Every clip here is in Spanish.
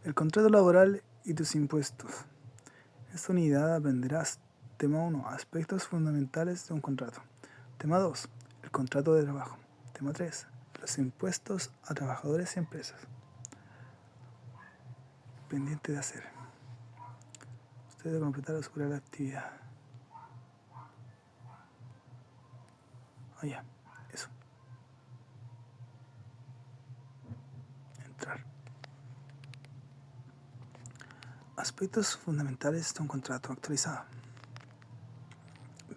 El contrato laboral y tus impuestos. En esta unidad aprenderás: tema 1. Aspectos fundamentales de un contrato. Tema 2. El contrato de trabajo. Tema 3. Los impuestos a trabajadores y empresas. Pendiente de hacer. Usted debe completar o superar la actividad. Ya, eso. Entrar. Aspectos fundamentales de un contrato actualizado.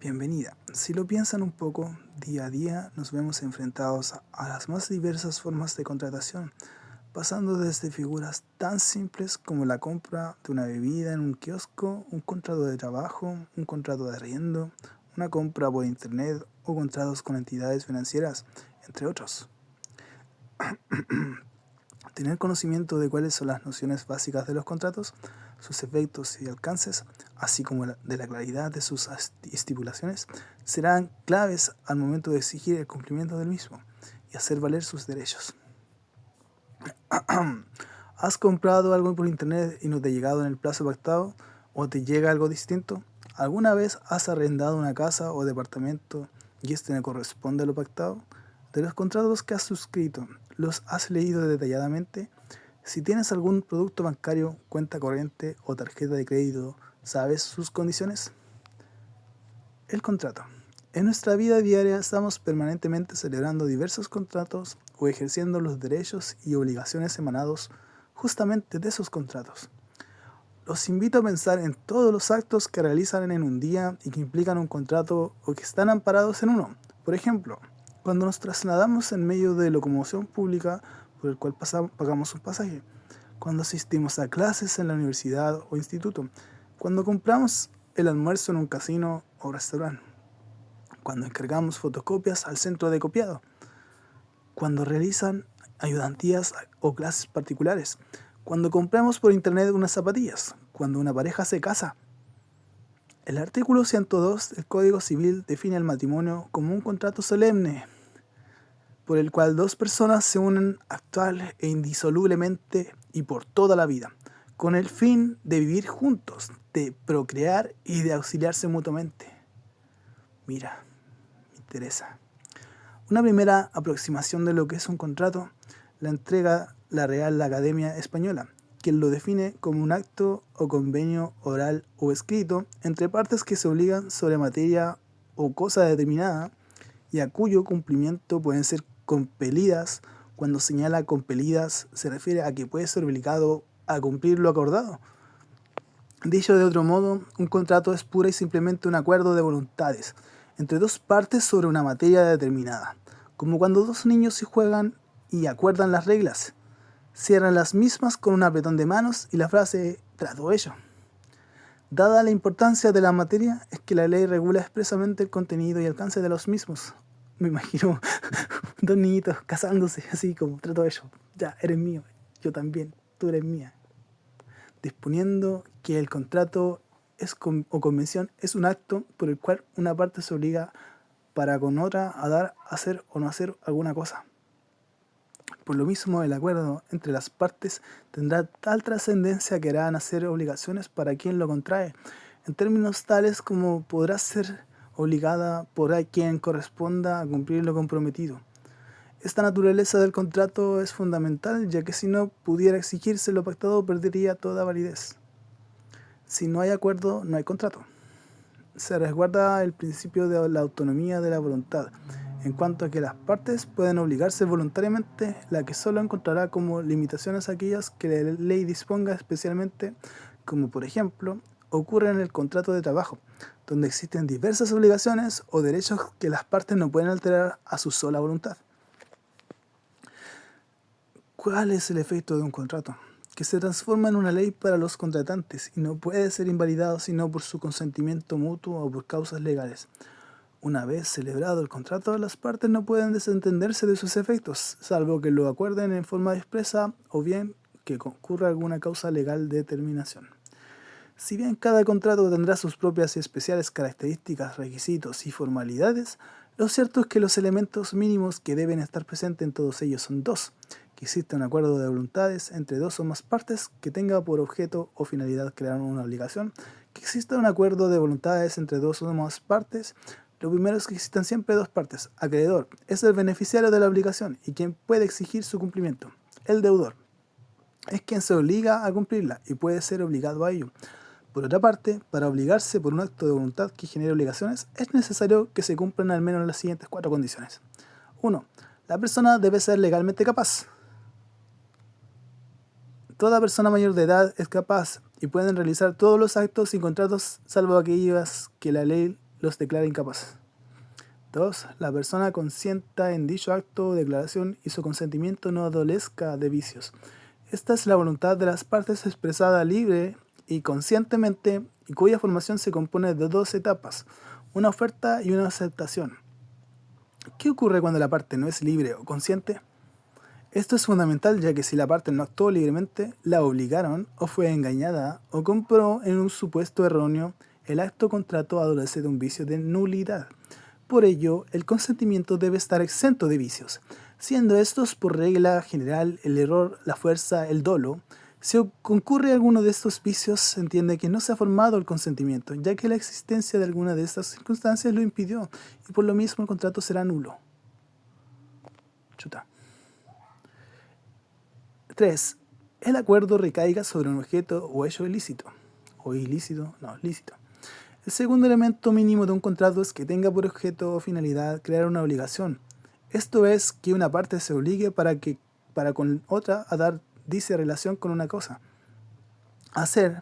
Bienvenida. Si lo piensan un poco, día a día nos vemos enfrentados a las más diversas formas de contratación, pasando desde figuras tan simples como la compra de una bebida en un kiosco, un contrato de trabajo, un contrato de arriendo, una compra por internet o contratos con entidades financieras, entre otros. Tener conocimiento de cuáles son las nociones básicas de los contratos, sus efectos y alcances, así como de la claridad de sus estipulaciones, serán claves al momento de exigir el cumplimiento del mismo y hacer valer sus derechos. ¿Has comprado algo por internet y no te ha llegado en el plazo pactado? ¿O te llega algo distinto? ¿Alguna vez has arrendado una casa o departamento y este no corresponde a lo pactado? De los contratos que has suscrito, ¿los has leído detalladamente? Si tienes algún producto bancario, cuenta corriente o tarjeta de crédito, ¿sabes sus condiciones? El contrato. En nuestra vida diaria estamos permanentemente celebrando diversos contratos o ejerciendo los derechos y obligaciones emanados justamente de esos contratos. Los invito a pensar en todos los actos que realizan en un día y que implican un contrato o que están amparados en uno. Por ejemplo, cuando nos trasladamos en medio de locomoción pública por el cual pagamos un pasaje, cuando asistimos a clases en la universidad o instituto, cuando compramos el almuerzo en un casino o restaurante, cuando encargamos fotocopias al centro de copiado, cuando realizan ayudantías o clases particulares, cuando compramos por internet unas zapatillas, cuando una pareja se casa. El artículo 102 del Código Civil define el matrimonio como un contrato solemne por el cual dos personas se unen actual e indisolublemente y por toda la vida, con el fin de vivir juntos, de procrear y de auxiliarse mutuamente. Mira, me interesa. Una primera aproximación de lo que es un contrato la entrega la Real Academia Española, quien lo define como un acto o convenio oral o escrito entre partes que se obligan sobre materia o cosa determinada y a cuyo cumplimiento pueden ser compelidas. Cuando señala compelidas se refiere a que puede ser obligado a cumplir lo acordado. Dicho de otro modo, un contrato es pura y simplemente un acuerdo de voluntades entre dos partes sobre una materia determinada, como cuando dos niños se juegan y acuerdan las reglas, cierran las mismas con un apretón de manos y la frase trato hecho. Dada la importancia de la materia, es que la ley regula expresamente el contenido y alcance de los mismos. Me imagino dos niñitos casándose, así como trato hecho. Ya, eres mío, yo también, tú eres mía. Disponiendo que el contrato o convención es un acto por el cual una parte se obliga para con otra a dar, hacer o no hacer alguna cosa. Por lo mismo, el acuerdo entre las partes tendrá tal trascendencia que hará nacer obligaciones para quien lo contrae, en términos tales como podrá ser obligada por quien corresponda a cumplir lo comprometido. Esta naturaleza del contrato es fundamental, ya que si no pudiera exigirse lo pactado perdería toda validez. Si no hay acuerdo, no hay contrato. Se resguarda el principio de la autonomía de la voluntad, en cuanto a que las partes pueden obligarse voluntariamente, la que solo encontrará como limitaciones aquellas que la ley disponga especialmente, como por ejemplo ocurre en el contrato de trabajo, donde existen diversas obligaciones o derechos que las partes no pueden alterar a su sola voluntad. ¿Cuál es el efecto de un contrato? Que se transforma en una ley para los contratantes y no puede ser invalidado sino por su consentimiento mutuo o por causas legales. Una vez celebrado el contrato, las partes no pueden desentenderse de sus efectos, salvo que lo acuerden en forma expresa o bien que concurra alguna causa legal de terminación. Si bien cada contrato tendrá sus propias y especiales características, requisitos y formalidades, lo cierto es que los elementos mínimos que deben estar presentes en todos ellos son dos, que existe un acuerdo de voluntades entre dos o más partes que tenga por objeto o finalidad crear una obligación, que exista un acuerdo de voluntades entre dos o más partes. Lo primero es que existan siempre dos partes. Acreedor es el beneficiario de la obligación y quien puede exigir su cumplimiento. El deudor es quien se obliga a cumplirla y puede ser obligado a ello. Por otra parte, para obligarse por un acto de voluntad que genere obligaciones, es necesario que se cumplan al menos las siguientes 4 condiciones. 1. La persona debe ser legalmente capaz. Toda persona mayor de edad es capaz y pueden realizar todos los actos y contratos salvo aquellos que la ley los declara incapaces. 2. La persona consienta en dicho acto o declaración y su consentimiento no adolezca de vicios. Esta es la voluntad de las partes expresada libre y conscientemente y cuya formación se compone de 2 etapas, una oferta y una aceptación. ¿Qué ocurre cuando la parte no es libre o consciente? Esto es fundamental ya que si la parte no actuó libremente, la obligaron o fue engañada o compró en un supuesto erróneo, el acto o contrato adolece de un vicio de nulidad. Por ello, el consentimiento debe estar exento de vicios, siendo estos por regla general el error, la fuerza, el dolo. Si concurre alguno de estos vicios, se entiende que no se ha formado el consentimiento, ya que la existencia de alguna de estas circunstancias lo impidió, y por lo mismo el contrato será nulo. Chuta. 3. El acuerdo recaiga sobre un objeto o hecho ilícito. Lícito. El segundo elemento mínimo de un contrato es que tenga por objeto o finalidad crear una obligación. Esto es que una parte se obligue para con otra a dar, dice, relación con una cosa. Hacer,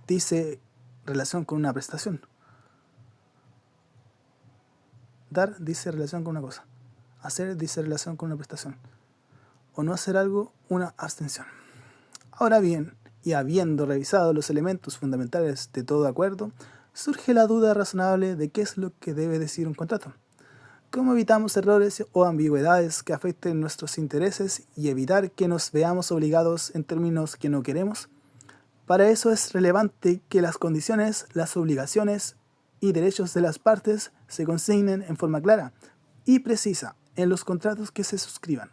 dice, relación con una prestación. Dar, dice, relación con una cosa. Hacer, dice, relación con una prestación. O no hacer algo, una abstención. Ahora bien, y habiendo revisado los elementos fundamentales de todo acuerdo, surge la duda razonable de qué es lo que debe decir un contrato. ¿Cómo evitamos errores o ambigüedades que afecten nuestros intereses y evitar que nos veamos obligados en términos que no queremos? Para eso es relevante que las condiciones, las obligaciones y derechos de las partes se consignen en forma clara y precisa en los contratos que se suscriban.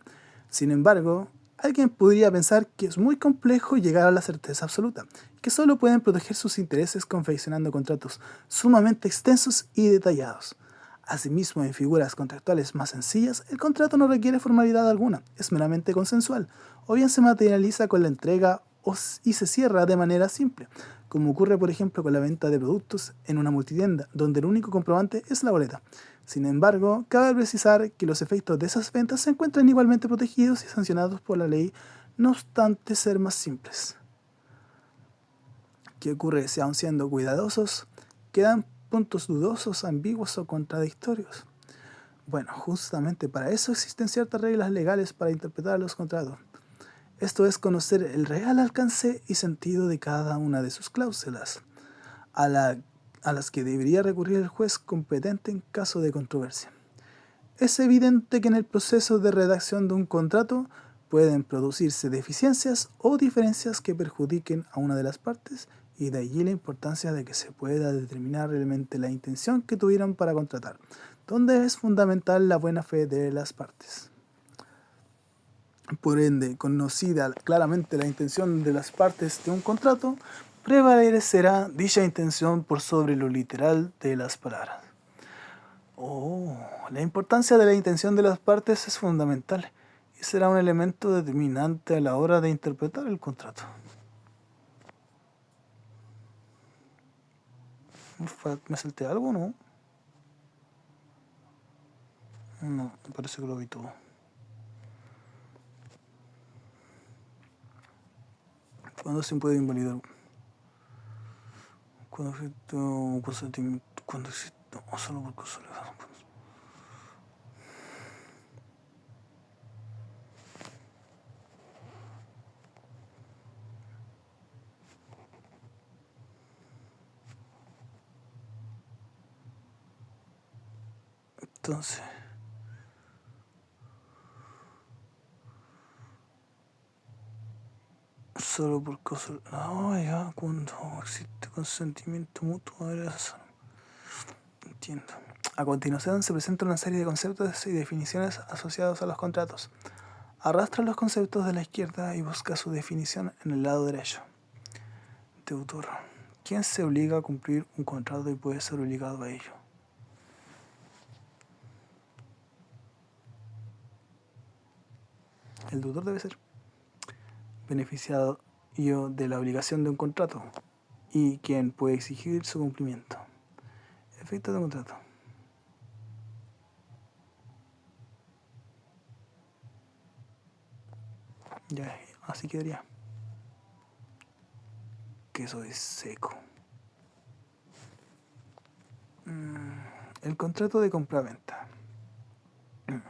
Sin embargo, alguien podría pensar que es muy complejo llegar a la certeza absoluta, que solo pueden proteger sus intereses confeccionando contratos sumamente extensos y detallados. Asimismo, en figuras contractuales más sencillas, el contrato no requiere formalidad alguna, es meramente consensual, o bien se materializa con la entrega y se cierra de manera simple, como ocurre por ejemplo con la venta de productos en una multitienda, donde el único comprobante es la boleta. Sin embargo, cabe precisar que los efectos de esas ventas se encuentran igualmente protegidos y sancionados por la ley, no obstante ser más simples. ¿Qué ocurre si aun siendo cuidadosos, quedan puntos dudosos, ambiguos o contradictorios? Bueno, justamente para eso existen ciertas reglas legales para interpretar los contratos. Esto es conocer el real alcance y sentido de cada una de sus cláusulas, a las que debería recurrir el juez competente en caso de controversia. Es evidente que en el proceso de redacción de un contrato pueden producirse deficiencias o diferencias que perjudiquen a una de las partes, y de allí la importancia de que se pueda determinar realmente la intención que tuvieron para contratar, donde es fundamental la buena fe de las partes. Por ende, conocida claramente la intención de las partes de un contrato, prevalecerá dicha intención por sobre lo literal de las palabras. La importancia de la intención de las partes es fundamental y será un elemento determinante a la hora de interpretar el contrato. ¿Me salté algo, no? No, me parece que lo vi todo. ¿Cuándo se puede invalidar? Cuando existe un consentimiento, cuando existe, no, solo por casualidad. Entonces, solo por casualidad. Ya, cuando existe consentimiento mutuo, entiendo. A continuación se presenta una serie de conceptos y definiciones asociados a los contratos. Arrastra los conceptos de la izquierda y busca su definición en el lado derecho. Deutor. ¿Quién se obliga a cumplir un contrato y puede ser obligado a ello? El deutor debe ser beneficiario de la obligación de un contrato y quien puede exigir su cumplimiento. Efectos de contrato. Ya, así quedaría. Queso de seco. El contrato de compraventa. El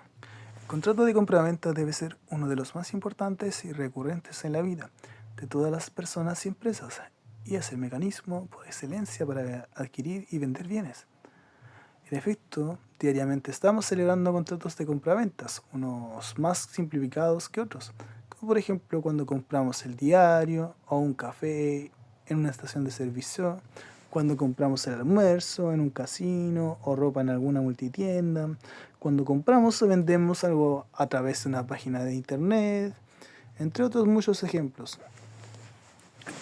contrato de compraventa debe ser uno de los más importantes y recurrentes en la vida de todas las personas y empresas, y es el mecanismo por excelencia para adquirir y vender bienes. En efecto, diariamente estamos celebrando contratos de compraventas, unos más simplificados que otros, como por ejemplo cuando compramos el diario o un café en una estación de servicio, cuando compramos el almuerzo en un casino o ropa en alguna multitienda, cuando compramos o vendemos algo a través de una página de internet, entre otros muchos ejemplos.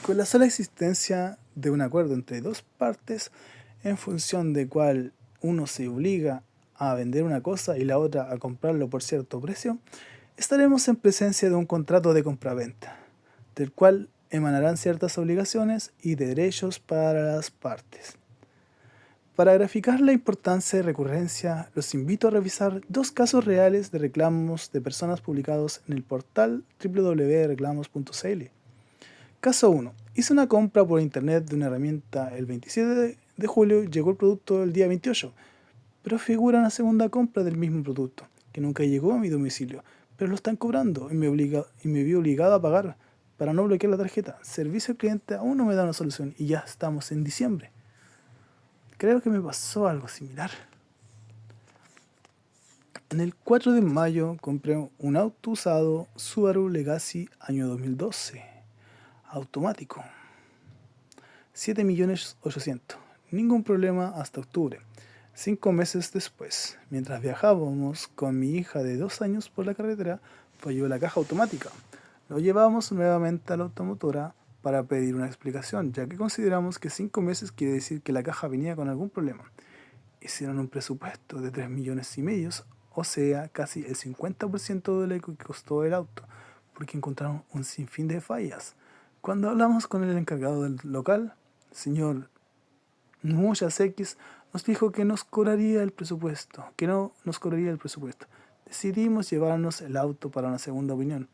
Con la sola existencia de un acuerdo entre dos partes, en función de cuál uno se obliga a vender una cosa y la otra a comprarlo por cierto precio, estaremos en presencia de un contrato de compraventa, del cual emanarán ciertas obligaciones y derechos para las partes. Para graficar la importancia y recurrencia, los invito a revisar dos casos reales de reclamos de personas publicados en el portal www.reclamos.cl. Caso 1. Hice una compra por internet de una herramienta el 27 de julio y llegó el producto el día 28, pero figura una segunda compra del mismo producto, que nunca llegó a mi domicilio, pero lo están cobrando y me vi obligado a pagar para no bloquear la tarjeta. Servicio al cliente aún no me da una solución y ya estamos en diciembre. Creo que me pasó algo similar. En el 4 de mayo compré un auto usado Subaru Legacy año 2012, automático, 7.800.000. Ningún problema hasta octubre. 5 meses después, mientras viajábamos con mi hija de 2 años por la carretera, falló la caja automática. Lo llevamos nuevamente a la automotora para pedir una explicación, ya que consideramos que 5 meses quiere decir que la caja venía con algún problema. Hicieron un presupuesto de 3,5 millones, o sea, casi el 50% de lo que costó el auto, porque encontraron un sinfín de fallas. Cuando hablamos con el encargado del local, señor Muchas X, nos dijo que nos cobraría el presupuesto, que no nos cobraría el presupuesto. Decidimos llevarnos el auto para una segunda opinión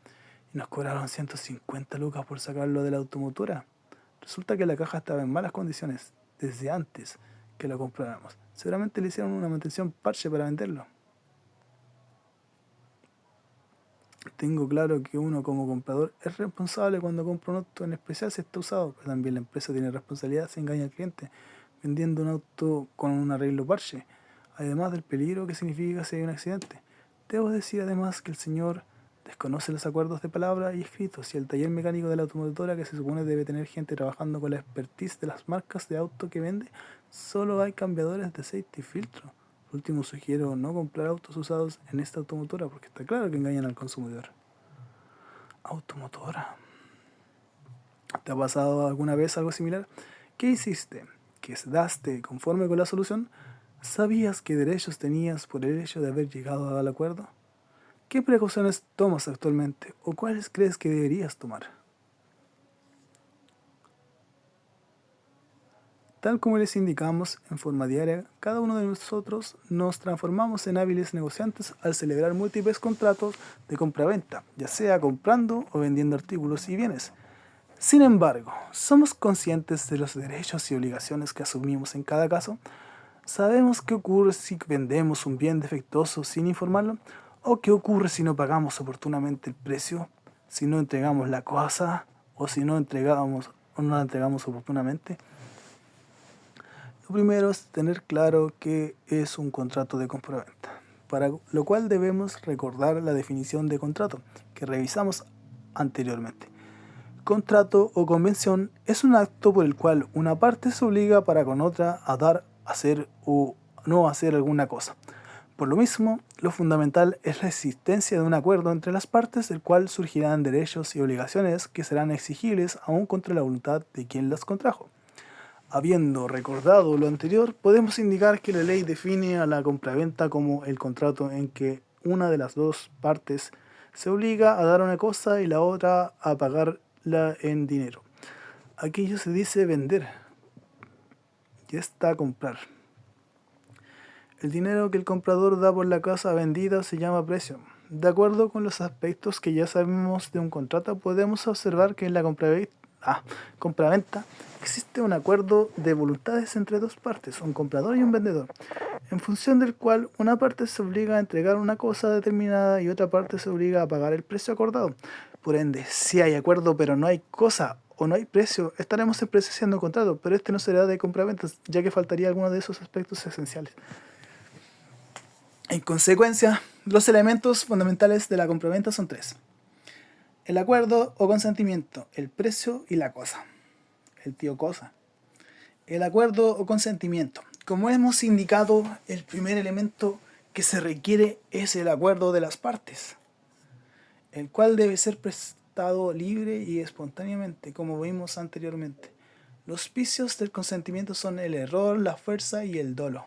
y nos cobraron 150 lucas por sacarlo de la automotora. Resulta que la caja estaba en malas condiciones desde antes que lo compráramos. Seguramente le hicieron una mantención parche para venderlo. Tengo claro que uno como comprador es responsable cuando compra un auto, en especial si está usado, pero también la empresa tiene responsabilidad si engaña al cliente vendiendo un auto con un arreglo parche, además del peligro que significa si hay un accidente. Debo decir además que el señor desconoce los acuerdos de palabra y escritos y el taller mecánico de la automotora, que se supone debe tener gente trabajando con la expertise de las marcas de auto que vende, solo hay cambiadores de aceite y filtro. Por último, sugiero no comprar autos usados en esta automotora porque está claro que engañan al consumidor. Automotora. ¿Te ha pasado alguna vez algo similar? ¿Qué hiciste? ¿Quedaste conforme con la solución? ¿Sabías qué derechos tenías por el hecho de haber llegado al acuerdo? ¿Qué precauciones tomas actualmente o cuáles crees que deberías tomar? Tal como les indicamos en forma diaria, cada uno de nosotros nos transformamos en hábiles negociantes al celebrar múltiples contratos de compraventa, ya sea comprando o vendiendo artículos y bienes. Sin embargo, ¿somos conscientes de los derechos y obligaciones que asumimos en cada caso? ¿Sabemos qué ocurre si vendemos un bien defectuoso sin informarlo? ¿O qué ocurre si no pagamos oportunamente el precio? ¿Si no entregamos la cosa? ¿O si no la entregamos oportunamente? Lo primero es tener claro qué es un contrato de compraventa, para lo cual debemos recordar la definición de contrato que revisamos anteriormente. Contrato o convención es un acto por el cual una parte se obliga para con otra a dar, hacer o no hacer alguna cosa. Por lo mismo, lo fundamental es la existencia de un acuerdo entre las partes, del cual surgirán derechos y obligaciones que serán exigibles aún contra la voluntad de quien las contrajo. Habiendo recordado lo anterior, podemos indicar que la ley define a la compraventa como el contrato en que una de las dos partes se obliga a dar una cosa y la otra a pagarla en dinero. Aquello se dice vender y está comprar. El dinero que el comprador da por la casa vendida se llama precio. De acuerdo con los aspectos que ya sabemos de un contrato, podemos observar que en la compraventa existe un acuerdo de voluntades entre dos partes, un comprador y un vendedor, en función del cual una parte se obliga a entregar una cosa determinada y otra parte se obliga a pagar el precio acordado. Por ende, si hay acuerdo pero no hay cosa o no hay precio, estaremos en presencia de un contrato, pero este no será de compraventas, ya que faltaría alguno de esos aspectos esenciales. En consecuencia, los elementos fundamentales de la compraventa son tres: el acuerdo o consentimiento, el precio y la cosa. El tío cosa. El acuerdo o consentimiento. Como hemos indicado, el primer elemento que se requiere es el acuerdo de las partes, el cual debe ser prestado libre y espontáneamente, como vimos anteriormente. Los vicios del consentimiento son el error, la fuerza y el dolo.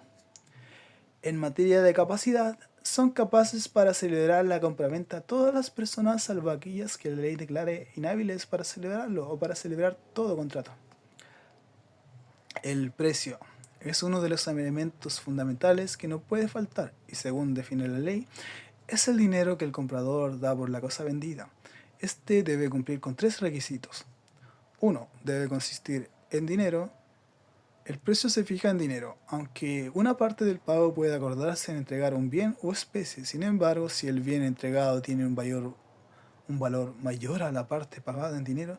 En materia de capacidad, son capaces para celebrar la compraventa todas las personas, salvo aquellas que la ley declare inhábiles para celebrarlo o para celebrar todo contrato. El precio es uno de los elementos fundamentales que no puede faltar y, según define la ley, es el dinero que el comprador da por la cosa vendida. Este debe cumplir con tres requisitos. 1. Debe consistir en dinero. El precio se fija en dinero, aunque una parte del pago puede acordarse en entregar un bien o especie. Sin embargo, si el bien entregado tiene un valor mayor a la parte pagada en dinero,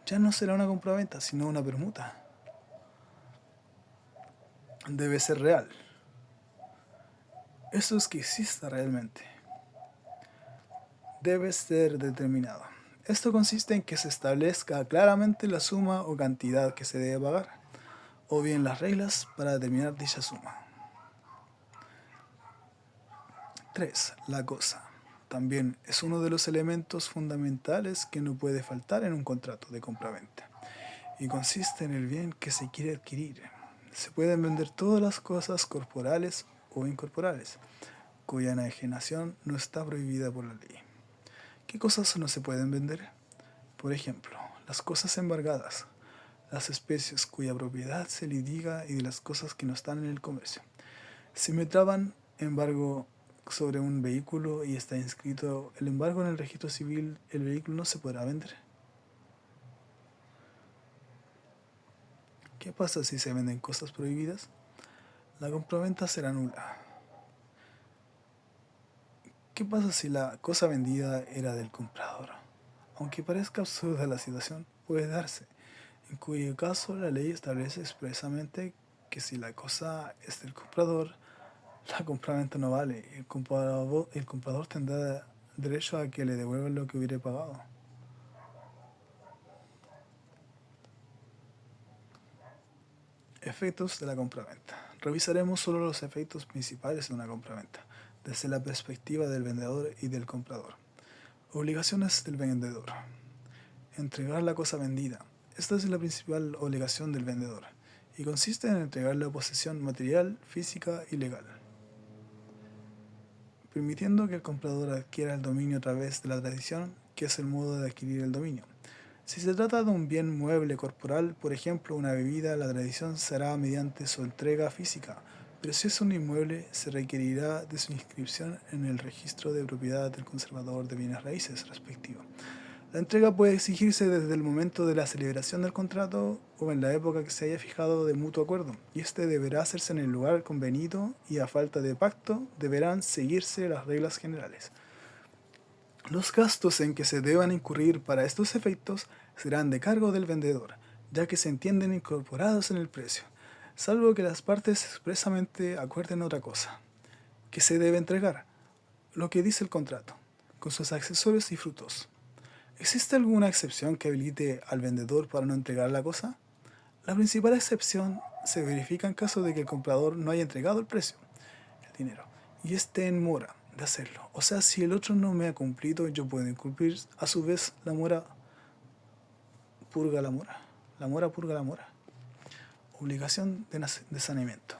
ya no será una compraventa, sino una permuta. Debe ser real. Eso es que exista realmente. Debe ser determinado. Esto consiste en que se establezca claramente la suma o cantidad que se debe pagar, o bien las reglas para determinar dicha suma. 3. La cosa. También es uno de los elementos fundamentales que no puede faltar en un contrato de compraventa, y consiste en el bien que se quiere adquirir. Se pueden vender todas las cosas corporales o incorporales, cuya enajenación no está prohibida por la ley. ¿Qué cosas no se pueden vender? Por ejemplo, las cosas embargadas, las especies cuya propiedad se litiga y de las cosas que no están en el comercio. Si me traban embargo sobre un vehículo y está inscrito el embargo en el registro civil, el vehículo no se podrá vender. ¿Qué pasa si se venden cosas prohibidas? La compraventa será nula. ¿Qué pasa si la cosa vendida era del comprador? Aunque parezca absurda la situación, puede darse, en cuyo caso la ley establece expresamente que si la cosa es del comprador, la compraventa no vale. El comprador tendrá derecho a que le devuelvan lo que hubiera pagado. Efectos de la compraventa. Revisaremos solo los efectos principales de una compraventa, desde la perspectiva del vendedor y del comprador. Obligaciones del vendedor. Entregar la cosa vendida. Esta es la principal obligación del vendedor, y consiste en entregar la posesión material, física y legal, permitiendo que el comprador adquiera el dominio a través de la tradición, que es el modo de adquirir el dominio. Si se trata de un bien mueble corporal, por ejemplo una bebida, la tradición se hará mediante su entrega física, pero si es un inmueble, se requerirá de su inscripción en el registro de propiedad del conservador de bienes raíces respectivo. La entrega puede exigirse desde el momento de la celebración del contrato o en la época que se haya fijado de mutuo acuerdo, y este deberá hacerse en el lugar convenido y a falta de pacto deberán seguirse las reglas generales. Los gastos en que se deban incurrir para estos efectos serán de cargo del vendedor, ya que se entienden incorporados en el precio, salvo que las partes expresamente acuerden otra cosa. ¿Qué se debe entregar? Lo que dice el contrato, con sus accesorios y frutos. ¿Existe alguna excepción que habilite al vendedor para no entregar la cosa? La principal excepción se verifica en caso de que el comprador no haya entregado el precio, el dinero, y esté en mora de hacerlo. O sea, si el otro no me ha cumplido, yo puedo incumplir. A su vez, la mora purga la mora. La mora purga la mora. Obligación de saneamiento.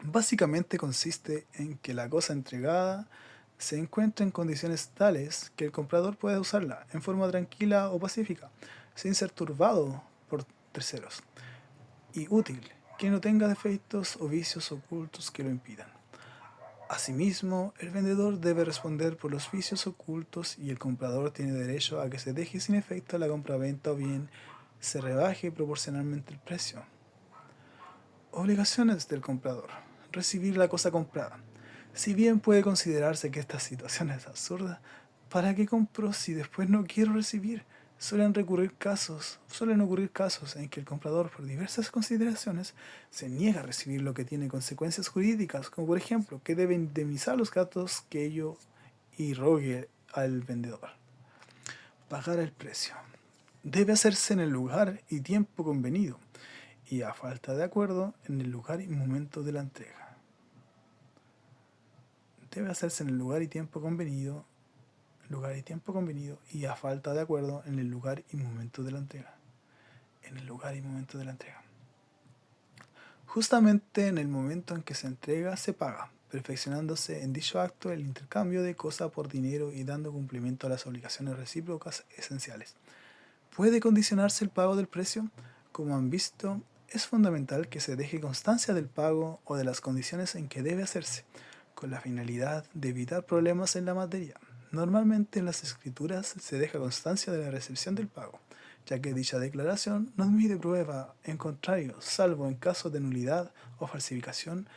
Básicamente consiste en que la cosa entregada se encuentra en condiciones tales que el comprador pueda usarla en forma tranquila o pacífica, sin ser turbado por terceros, y útil, que no tenga defectos o vicios ocultos que lo impidan. Asimismo, el vendedor debe responder por los vicios ocultos y el comprador tiene derecho a que se deje sin efecto la compraventa o bien se rebaje proporcionalmente el precio. Obligaciones del comprador. Recibir la cosa comprada. Si bien puede considerarse que esta situación es absurda, ¿para qué compro si después no quiero recibir? Suelen ocurrir casos en que el comprador, por diversas consideraciones, se niega a recibir lo que tiene consecuencias jurídicas, como por ejemplo que debe indemnizar los gastos que ello irrogue al vendedor. Pagar el precio. Debe hacerse en el lugar y tiempo convenido, y a falta de acuerdo en el lugar y momento de la entrega. Debe hacerse en el lugar y tiempo convenido, y a falta de acuerdo en el lugar y momento de la entrega. En el lugar y momento de la entrega. Justamente en el momento en que se entrega se paga, perfeccionándose en dicho acto el intercambio de cosa por dinero y dando cumplimiento a las obligaciones recíprocas esenciales. ¿Puede condicionarse el pago del precio? Como han visto, es fundamental que se deje constancia del pago o de las condiciones en que debe hacerse, con la finalidad de evitar problemas en la materia. Normalmente en las escrituras se deja constancia de la recepción del pago, ya que dicha declaración no admite prueba en contrario, salvo en caso de nulidad o falsificación,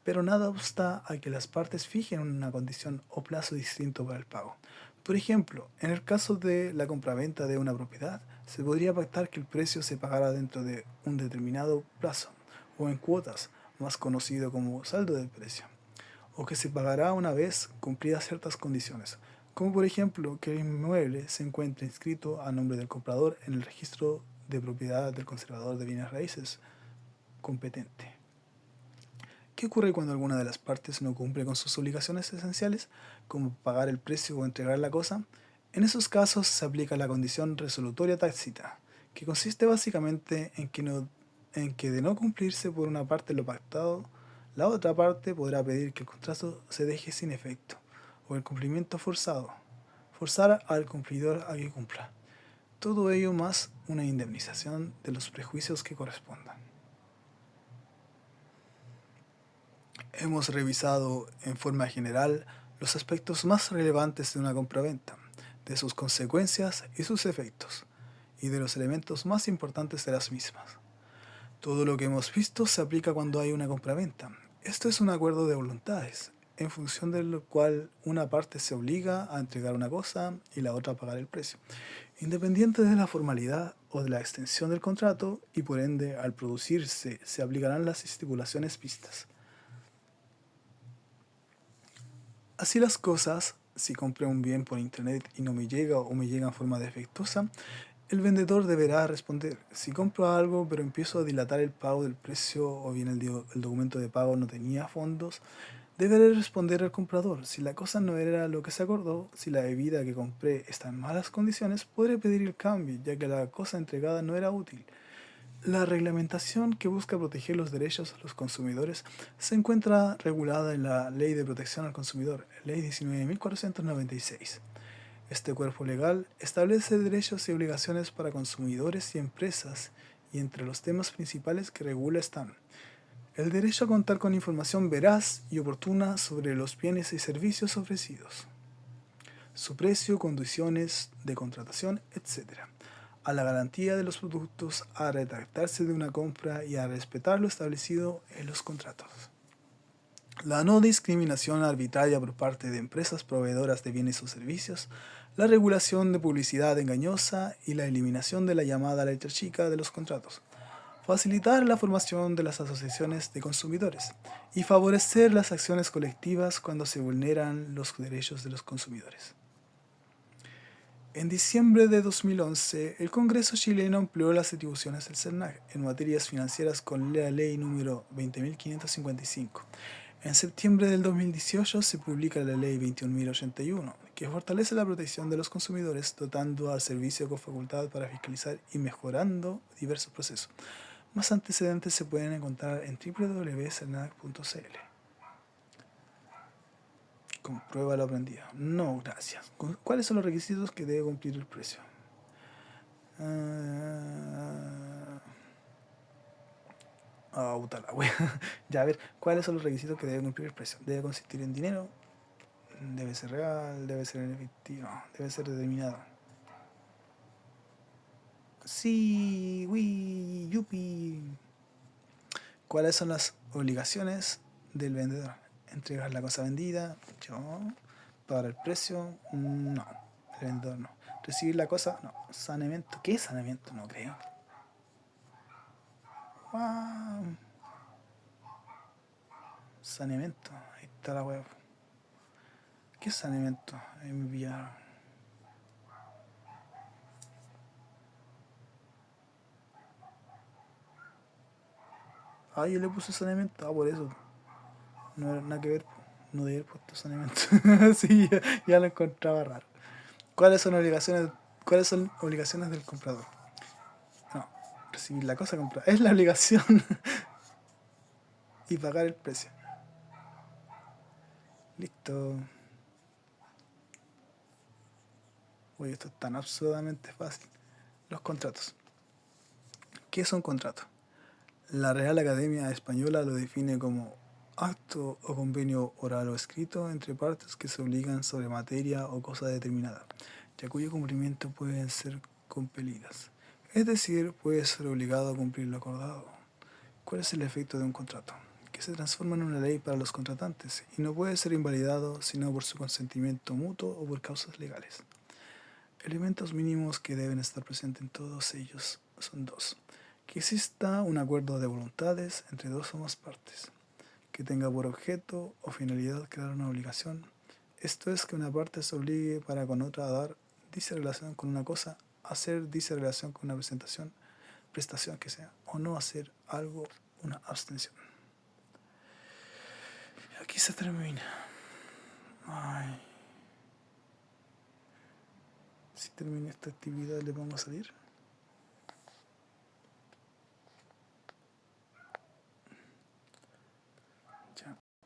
pero nada obsta a que las partes fijen una condición o plazo distinto para el pago. Por ejemplo, en el caso de la compraventa de una propiedad, se podría pactar que el precio se pagara dentro de un determinado plazo, o en cuotas, más conocido como saldo del precio, o que se pagará una vez cumplidas ciertas condiciones, como por ejemplo que el inmueble se encuentre inscrito a nombre del comprador en el registro de propiedad del conservador de bienes raíces competente. ¿Qué ocurre cuando alguna de las partes no cumple con sus obligaciones esenciales, como pagar el precio o entregar la cosa? En esos casos se aplica la condición resolutoria tácita, que consiste básicamente en que de no cumplirse por una parte lo pactado, la otra parte podrá pedir que el contrato se deje sin efecto, o el cumplimiento forzar al cumplidor a que cumpla. Todo ello más una indemnización de los prejuicios que correspondan. Hemos revisado en forma general los aspectos más relevantes de una compraventa, de sus consecuencias y sus efectos, y de los elementos más importantes de las mismas. Todo lo que hemos visto se aplica cuando hay una compraventa. Esto es un acuerdo de voluntades, en función del cual una parte se obliga a entregar una cosa y la otra a pagar el precio, independiente de la formalidad o de la extensión del contrato, y por ende, al producirse, se aplicarán las estipulaciones vistas. Así las cosas, si compré un bien por internet y no me llega o me llega en forma defectuosa, el vendedor deberá responder. Si compro algo pero empiezo a dilatar el pago del precio o bien el documento de pago no tenía fondos, deberé responder al comprador. Si la cosa no era lo que se acordó, si la bebida que compré está en malas condiciones, podré pedir el cambio, ya que la cosa entregada no era útil. La reglamentación que busca proteger los derechos de los consumidores se encuentra regulada en la Ley de Protección al Consumidor, Ley 19.496. Este cuerpo legal establece derechos y obligaciones para consumidores y empresas, y entre los temas principales que regula están: el derecho a contar con información veraz y oportuna sobre los bienes y servicios ofrecidos, su precio, condiciones de contratación, etc., a la garantía de los productos, a retractarse de una compra y a respetar lo establecido en los contratos. La no discriminación arbitraria por parte de empresas proveedoras de bienes o servicios, la regulación de publicidad engañosa y la eliminación de la llamada letra chica de los contratos. Facilitar la formación de las asociaciones de consumidores y favorecer las acciones colectivas cuando se vulneran los derechos de los consumidores. En diciembre de 2011, el Congreso chileno amplió las atribuciones del CERNAC en materias financieras con la Ley número 20.555, En septiembre del 2018 se publica la Ley 21.081, que fortalece la protección de los consumidores, dotando al servicio con facultad para fiscalizar y mejorando diversos procesos. Más antecedentes se pueden encontrar en www.cernac.cl. Comprueba lo aprendido. No, gracias. ¿Cuáles son los requisitos que debe cumplir el precio? Puta la wea. Ya, a ver, ¿cuáles son los requisitos que debe cumplir el precio? Debe consistir en dinero, debe ser real, debe ser en efectivo, no, debe ser determinado. Sí, uy, yupi. ¿Cuáles son las obligaciones del vendedor? Entregar la cosa vendida, yo. Pagar el precio, no. El vendedor no. Recibir la cosa, no. Saneamiento, ¿qué es saneamiento? No creo. Wow. Saneamiento, ahí está la web. ¿Qué es saneamiento? Ahí me pillaron. Ah, yo le puse saneamiento, por eso. No era nada que ver, no debía haber puesto saneamiento. Sí, ya lo encontraba raro. ¿Cuáles son obligaciones del comprador? No, recibir la cosa comprada. Es la obligación y pagar el precio. Listo. Uy, esto es tan absurdamente fácil. Los contratos. ¿Qué son contratos? La Real Academia Española lo define como acto o convenio oral o escrito entre partes que se obligan sobre materia o cosa determinada, ya cuyo cumplimiento pueden ser compelidas. Es decir, puede ser obligado a cumplir lo acordado. ¿Cuál es el efecto de un contrato? Que se transforma en una ley para los contratantes y no puede ser invalidado sino por su consentimiento mutuo o por causas legales. Elementos mínimos que deben estar presentes en todos ellos son dos. Que exista un acuerdo de voluntades entre dos o más partes. Que tenga por objeto o finalidad crear una obligación. Esto es que una parte se obligue para con otra a dar dicha relación con una cosa, hacer dicha relación con una prestación que sea, o no hacer algo, una abstención. Aquí se termina. Ay. Si termina esta actividad, ¿le pongo a salir?